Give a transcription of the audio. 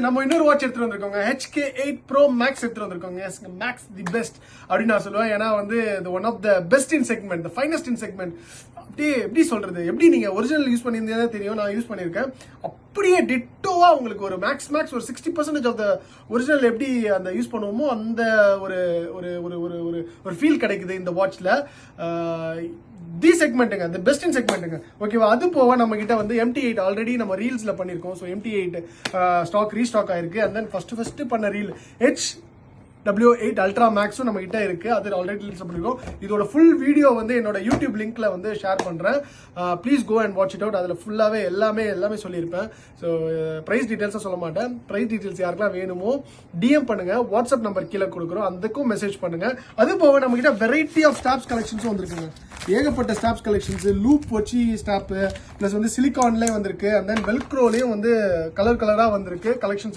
நம்ம இன்னொரு வாட்ச் எடுத்துட்டு வந்திருக்கோங்க HK8 Pro Max எடுத்துட்டு வந்திருக்கோங்க மேக்ஸ் தி பெஸ்ட் அப்படின்னு நான் சொல்லுவேன். ஏன்னா வந்து one of the best in segment, the finest in segment. அப்படியே எப்படி சொல்றது, எப்படி நீங்க ஒரிஜினல் யூஸ் பண்ணியிருந்தீங்கன்னா தெரியும், நான் யூஸ் பண்ணியிருக்கேன். அப்படியே டிட்டோவா உங்களுக்கு ஒரு மேக்ஸ் ஒரு 60% ஆஃப் த ஒரிஜினல் எப்படி அந்த யூஸ் பண்ணுவோமோ அந்த ஒரு ஒரு ஒரு ஒரு ஒரு ஃபீல் கிடைக்குது இந்த வாட்ச்ல. தி செக்மெண்ட்டுங்க, தி பெஸ்ட் இன் செக்மெண்ட்டுங்க. ஓகேவா? அது போக நம்ம கிட்ட வந்து MT8 ஆல்ரெடி நம்ம ரீல்ஸ்ல பண்ணிருக்கோம். ஸோ MT8 ஸ்டாக் ரீஸ்டாக் ஆயிருக்கு. அண்ட் தென் ஃபர்ஸ்ட் பண்ண ரீல் HW8 Ultra Maxும் நம்ம கிட்ட இருக்கு. அது ஆல்ரெடி ரீல்ஸ் பண்ணிருக்கோம். இதோட ஃபுல் வீடியோ வந்து என்னோட யூடியூப் லிங்க்ல வந்து ஷேர் பண்றேன். Please go and watch it out. அதுல ஃபுல்லாவே எல்லாமே சொல்லியிருப்பேன். ஸோ பிரைஸ் டீடைல்ஸும் சொல்ல மாட்டேன். பிரைஸ் டீடைல்ஸ் யாருக்கெல்லாம் வேணுமோ டிஎம் பண்ணுங்க, வாட்ஸ்அப் நம்பர் கீழே கொடுக்குறோம், அதுக்கும் மெசேஜ் பண்ணுங்க. அது போக நம்ம கிட்ட வெரைட்டி ஆஃப் ஸ்டாப்ஸ் கலெக்ஷன்ஸும் வந்திருக்குங்க. ஏகப்பட்ட ஸ்டாப்ஸ் கலெக்ஷன்ஸ், லூப் வச்சு ஸ்டாப்பு, பிளஸ் வந்து சிலிகான்லேயே வந்திருக்கு. அண்ட் தென் வெல்க்ரோலையும் வந்து கலரா வந்திருக்கு கலெக்ஷன்ஸ்.